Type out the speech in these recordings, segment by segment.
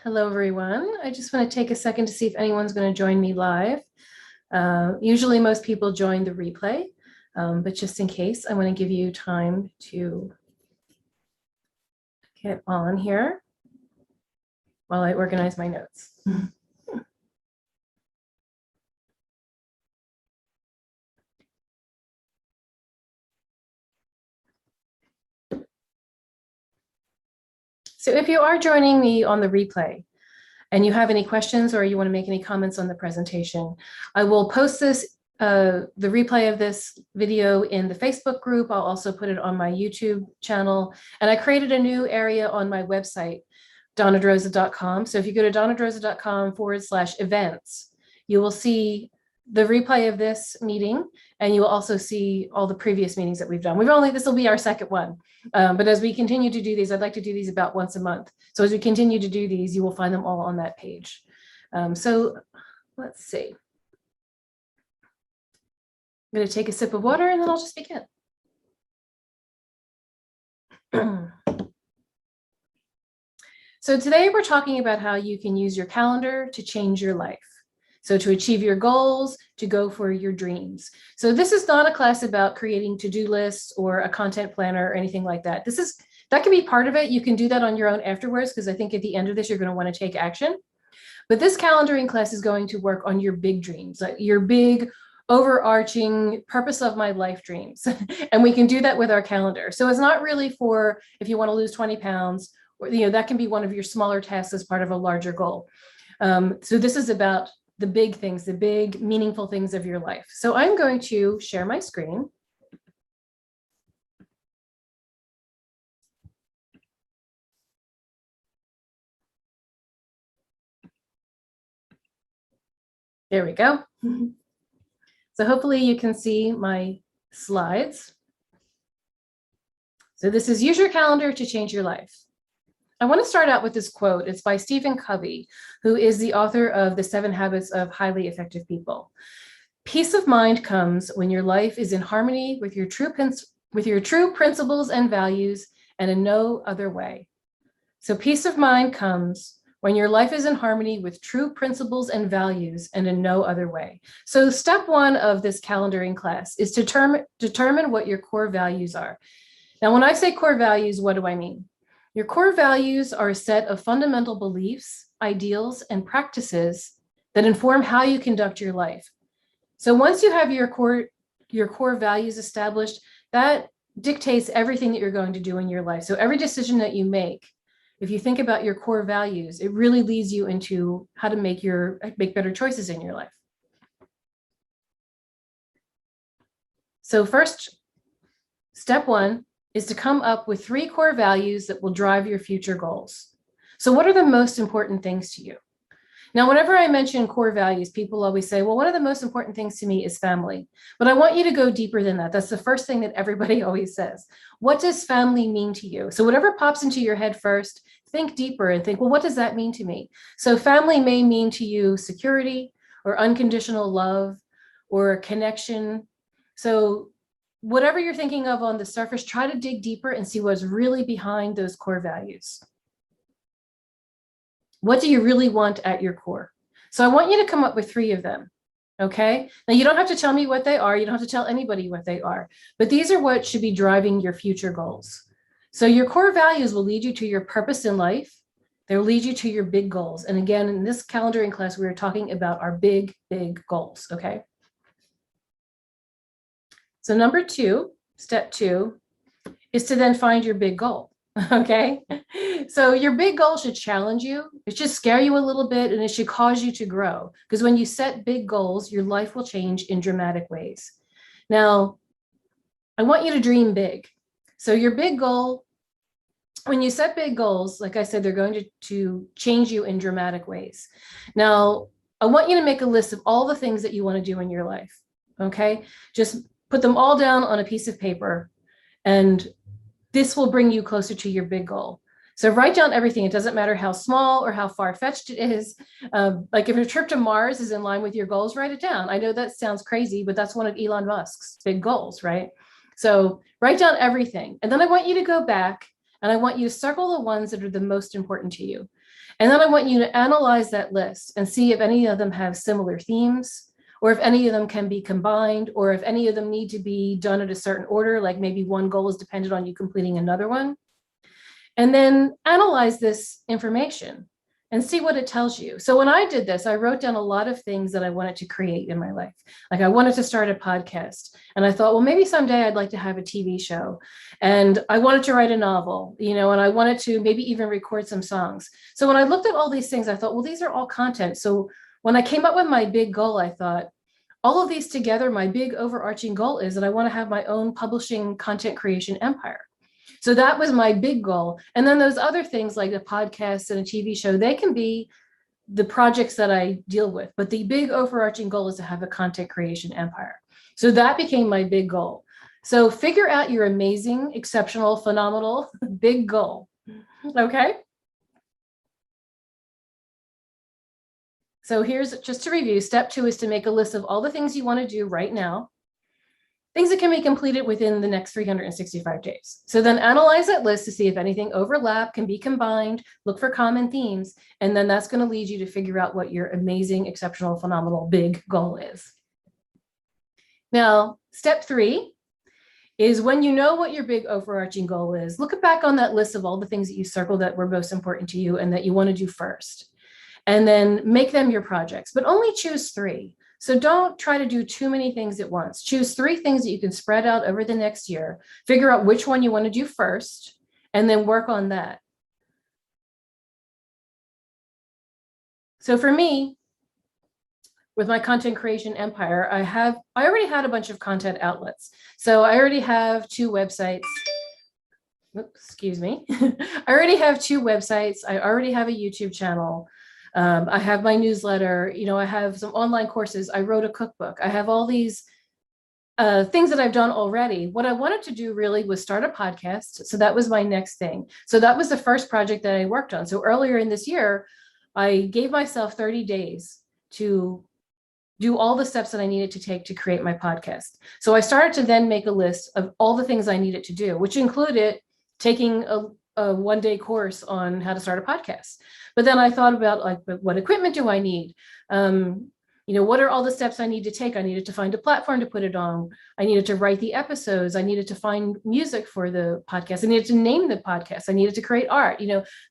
Hello, everyone. I just want to take a second to see if anyone's going to join me live. Usually most people join the replay, but just in case, I want to give you time to get on here while I organize my notes. So if you are joining me on the replay and you have any questions or you want to make any comments on the presentation, I will post this, the replay of this video in the Facebook group. I'll also put it on my YouTube channel. And I created a new area on my website, donnadroza.com. So if you go to donnadroza.com/events, you will see the replay of this meeting, and you will also see all the previous meetings that we've done. This will be our second one. But as we continue to do these, I'd like to do these about once a month. So as we continue to do these, you will find them all on that page. So let's see. I'm going to take a sip of water and then I'll just begin. So today we're talking about how you can use your calendar to change your life. So to achieve your goals, to go for your dreams. So this is not a class about creating to-do lists or a content planner or anything like that. That can be part of it. You can do that on your own afterwards, because I think at the end of this, you're going to want to take action. But this calendaring class is going to work on your big dreams, like your big overarching purpose of my life dreams. And we can do that with our calendar. So it's not really for if you want to lose 20 pounds, or that can be one of your smaller tasks as part of a larger goal. So this is about the big things, the big meaningful things of your life. So I'm going to share my screen. There we go. So hopefully you can see my slides. So this is use your calendar to change your life. I want to start out with this quote. It's by Stephen Covey, who is the author of The 7 Habits of Highly Effective People. Peace of mind comes when your life is in harmony with your true principles and values, and in no other way. So peace of mind comes when your life is in harmony with true principles and values, and in no other way. So step 1 of this calendaring class is to determine what your core values are. Now, when I say core values, what do I mean? Your core values are a set of fundamental beliefs, ideals, and practices that inform how you conduct your life. So once you have your core values established, that dictates everything that you're going to do in your life. So every decision that you make, if you think about your core values, it really leads you into how to make better choices in your life. So first, step 1 is to come up with 3 core values that will drive your future goals. So what are the most important things to you? Now, whenever I mention core values, people always say, well, one of the most important things to me is family. But I want you to go deeper than that. That's the first thing that everybody always says. What does family mean to you? So whatever pops into your head first, think deeper and think, well, what does that mean to me? So family may mean to you security or unconditional love or a connection. So whatever you're thinking of on the surface, try to dig deeper and see what's really behind those core values. What do you really want at your core? So I want you to come up with 3 of them, okay? Now, you don't have to tell me what they are. You don't have to tell anybody what they are, but these are what should be driving your future goals. So your core values will lead you to your purpose in life. They'll lead you to your big goals. And again, in this calendaring class, we are talking about our big, big goals, okay? So number 2, step 2, is to then find your big goal, okay? So your big goal should challenge you. It should scare you a little bit, and it should cause you to grow. Because when you set big goals, your life will change in dramatic ways. Now, I want you to dream big. So your big goal, when you set big goals, like I said, they're going to change you in dramatic ways. Now, I want you to make a list of all the things that you want to do in your life, okay? Just put them all down on a piece of paper, and this will bring you closer to your big goal. So write down everything. It doesn't matter how small or how far-fetched it is. Like if a trip to Mars is in line with your goals, write it down. I know that sounds crazy, but that's one of Elon Musk's big goals, right? So write down everything. And then I want you to go back and I want you to circle the ones that are the most important to you. And then I want you to analyze that list and see if any of them have similar themes, or if any of them can be combined, or if any of them need to be done in a certain order, like maybe one goal is dependent on you completing another one. And then analyze this information and see what it tells you. So when I did this, I wrote down a lot of things that I wanted to create in my life. Like I wanted to start a podcast, and I thought, well, maybe someday I'd like to have a TV show, and I wanted to write a novel, and I wanted to maybe even record some songs. So when I looked at all these things, I thought, well, these are all content. So when I came up with my big goal, I thought, all of these together, my big overarching goal is that I want to have my own publishing content creation empire. So that was my big goal. And then those other things like a podcast and a TV show, they can be the projects that I deal with. But the big overarching goal is to have a content creation empire. So that became my big goal. So figure out your amazing, exceptional, phenomenal, big goal. Okay. So here's just to review. Step 2 is to make a list of all the things you want to do right now. Things that can be completed within the next 365 days. So then analyze that list to see if anything overlap, can be combined, look for common themes, and then that's going to lead you to figure out what your amazing, exceptional, phenomenal, big goal is. Now, step 3 is when you know what your big overarching goal is, look back on that list of all the things that you circled that were most important to you and that you want to do first, and then make them your projects, but only choose 3. So don't try to do too many things at once. Choose 3 things that you can spread out over the next year. Figure out which one you want to do first, and then work on that. So for me, with my content creation empire, I already had a bunch of content outlets. So I already have 2 websites. Oops, excuse me. I already have 2 websites. I already have a YouTube channel. I have my newsletter, I have some online courses. I wrote a cookbook. I have all these things that I've done already. What I wanted to do really was start a podcast. So that was my next thing. So that was the first project that I worked on. So earlier in this year, I gave myself 30 days to do all the steps that I needed to take to create my podcast. So I started to then make a list of all the things I needed to do, which included taking a 1-day course on how to start a podcast. But then I thought about like, what equipment do I need? What are all the steps I need to take? I needed to find a platform to put it on. I needed to write the episodes. I needed to find music for the podcast. I needed to name the podcast. I needed to create art,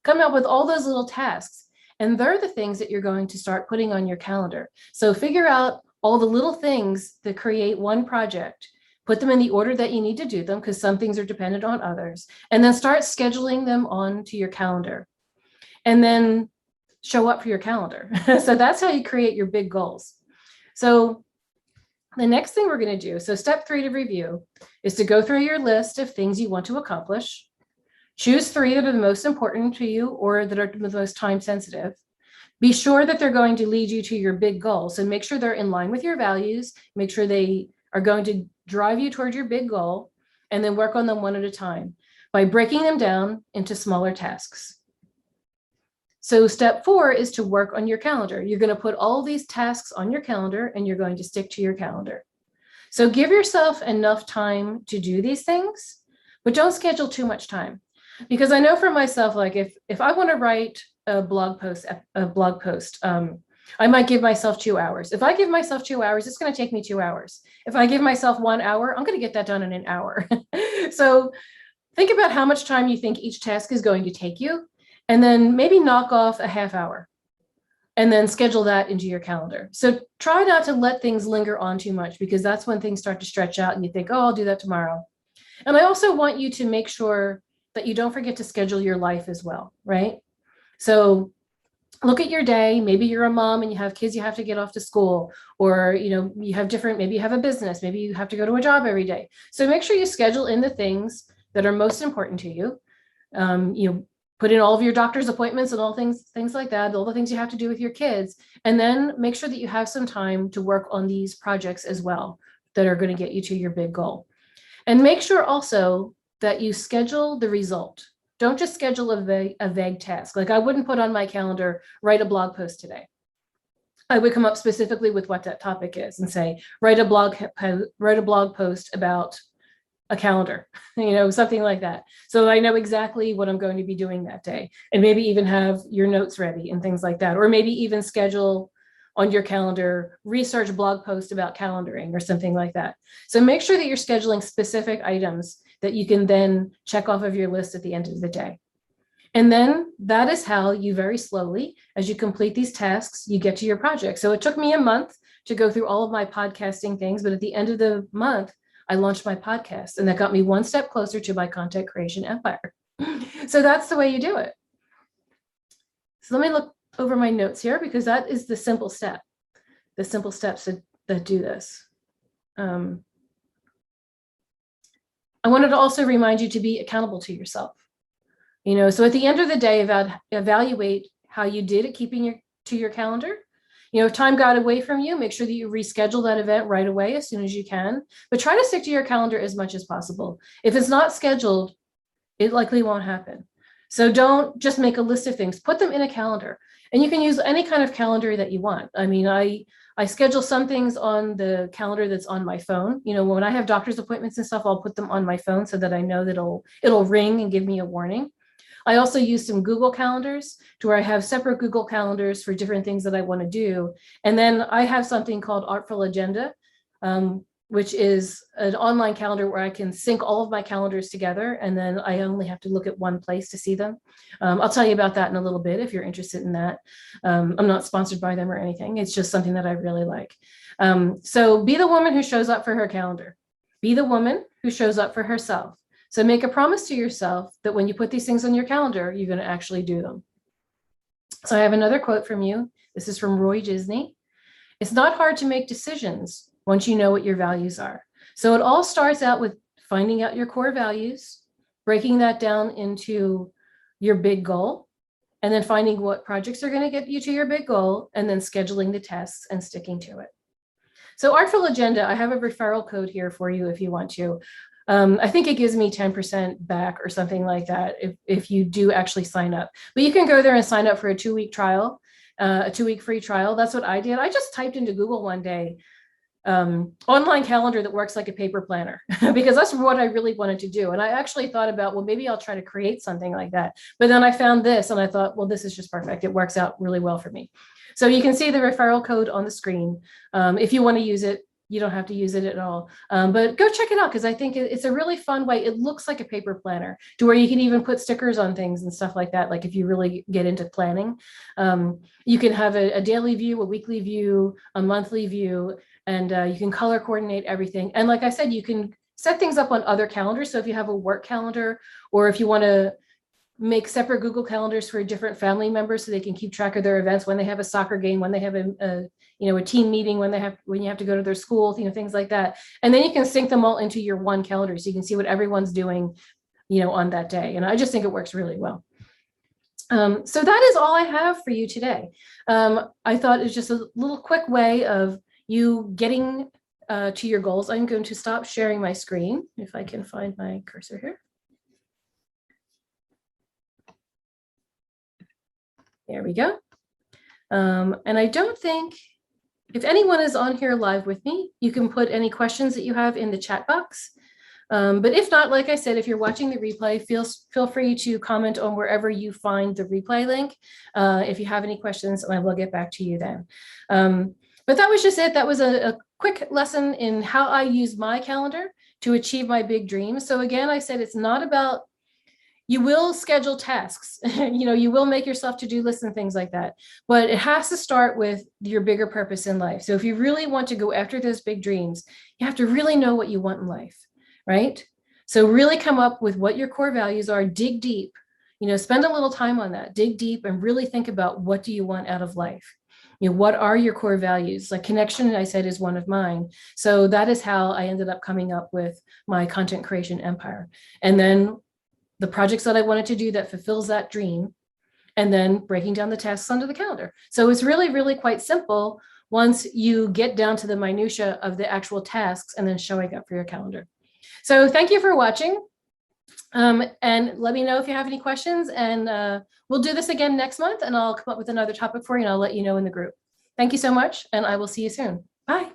come up with all those little tasks. And they're the things that you're going to start putting on your calendar. So figure out all the little things that create one project. Put them in the order that you need to do them, because some things are dependent on others, and then start scheduling them onto your calendar, and then show up for your calendar. So that's how you create your big goals. So the next thing we're going to do, so step 3 to review, is to go through your list of things you want to accomplish. Choose 3 that are the most important to you or that are the most time sensitive. Be sure that they're going to lead you to your big goal. So make sure they're in line with your values. Make sure they are going to drive you toward your big goal, and then work on them one at a time by breaking them down into smaller tasks. So step 4 is to work on your calendar. You're going to put all these tasks on your calendar, and you're going to stick to your calendar. So give yourself enough time to do these things, but don't schedule too much time. Because I know for myself, like if I want to write a blog post, I might give myself 2 hours. If I give myself 2 hours, it's going to take me 2 hours. If I give myself 1 hour, I'm going to get that done in an hour. So think about how much time you think each task is going to take you, and then maybe knock off a half hour and then schedule that into your calendar. So try not to let things linger on too much, because that's when things start to stretch out and you think, oh, I'll do that tomorrow. And I also want you to make sure that you don't forget to schedule your life as well, right? So look at your day. Maybe you're a mom and you have kids you have to get off to school, or you have maybe you have a business, maybe you have to go to a job every day. So make sure you schedule in the things that are most important to you. Put in all of your doctor's appointments and all things like that, all the things you have to do with your kids, and then make sure that you have some time to work on these projects as well that are going to get you to your big goal. And make sure also that you schedule the result. Don't just schedule a vague task. Like I wouldn't put on my calendar, write a blog post today. I would come up specifically with what that topic is and say, write a blog post about a calendar, something like that. So I know exactly what I'm going to be doing that day, and maybe even have your notes ready and things like that, or maybe even schedule on your calendar, research blog post about calendaring or something like that. So make sure that you're scheduling specific items that you can then check off of your list at the end of the day. And then that is how you very slowly, as you complete these tasks, you get to your project. So it took me a month to go through all of my podcasting things, but at the end of the month, I launched my podcast, and that got me one step closer to my content creation empire. So that's the way you do it. So let me look over my notes here, because that is the simple step, the simple steps that do this. I wanted to also remind you to be accountable to yourself. So at the end of the day, evaluate how you did at keeping to your calendar. If time got away from you, make sure that you reschedule that event right away as soon as you can, but try to stick to your calendar as much as possible. If it's not scheduled, it likely won't happen. So don't just make a list of things, put them in a calendar, and you can use any kind of calendar that you want. I mean, I schedule some things on the calendar that's on my phone. When I have doctor's appointments and stuff, I'll put them on my phone so that I know that it'll ring and give me a warning. I also use some Google calendars to where I have separate Google calendars for different things that I want to do. And then I have something called Artful Agenda, which is an online calendar where I can sync all of my calendars together. And then I only have to look at one place to see them. I'll tell you about that in a little bit if you're interested in that. I'm not sponsored by them or anything. It's just something that I really like. So be the woman who shows up for her calendar. Be the woman who shows up for herself. So make a promise to yourself that when you put these things on your calendar, you're going to actually do them. So I have another quote from you. This is from Roy Disney. It's not hard to make decisions once you know what your values are. So it all starts out with finding out your core values, breaking that down into your big goal, and then finding what projects are going to get you to your big goal, and then scheduling the tasks and sticking to it. So Artful Agenda, I have a referral code here for you if you want to. I think it gives me 10% back or something like that if you do actually sign up. But you can go there and sign up for a 2-week trial, a 2-week free trial. That's what I did. I just typed into Google one day, online calendar that works like a paper planner, because that's what I really wanted to do. And I actually thought about, well, maybe I'll try to create something like that. But then I found this and I thought, well, this is just perfect. It works out really well for me. So you can see the referral code on the screen. If you want to use it, you don't have to use it at all, but go check it out, because I think it's a really fun way. It looks like a paper planner to where you can even put stickers on things and stuff like that. Like if you really get into planning, you can have a daily view, a weekly view, a monthly view, and you can color coordinate everything. And like I said, you can set things up on other calendars. So if you have a work calendar, or if you want to make separate Google calendars for different family members so they can keep track of their events, when they have a soccer game, when they have a team meeting, when you have to go to their school, things like that. And then you can sync them all into your one calendar so you can see what everyone's doing, on that day. And I just think it works really well. So that is all I have for you today. I thought it was just a little quick way of you getting to your goals. I'm going to stop sharing my screen if I can find my cursor here. There we go. And I don't think, if anyone is on here live with me, you can put any questions that you have in the chat box. But if not, like I said, if you're watching the replay, feel free to comment on wherever you find the replay link if you have any questions, and I will get back to you then. But that was just it. That was a quick lesson in how I use my calendar to achieve my big dreams. So again, I said it's not about, you will schedule tasks, you will make yourself to-do lists and things like that, but it has to start with your bigger purpose in life. So if you really want to go after those big dreams, you have to really know what you want in life, right? So really come up with what your core values are, dig deep, spend a little time on that, dig deep and really think about, what do you want out of life? What are your core values? Like connection, I said, is one of mine. So that is how I ended up coming up with my content creation empire. And then the projects that I wanted to do that fulfills that dream, and then breaking down the tasks onto the calendar. So it's really, really quite simple once you get down to the minutia of the actual tasks and then showing up for your calendar. So thank you for watching. And let me know if you have any questions, and we'll do this again next month, and I'll come up with another topic for you, and I'll let you know in the group. Thank you so much, and I will see you soon. Bye.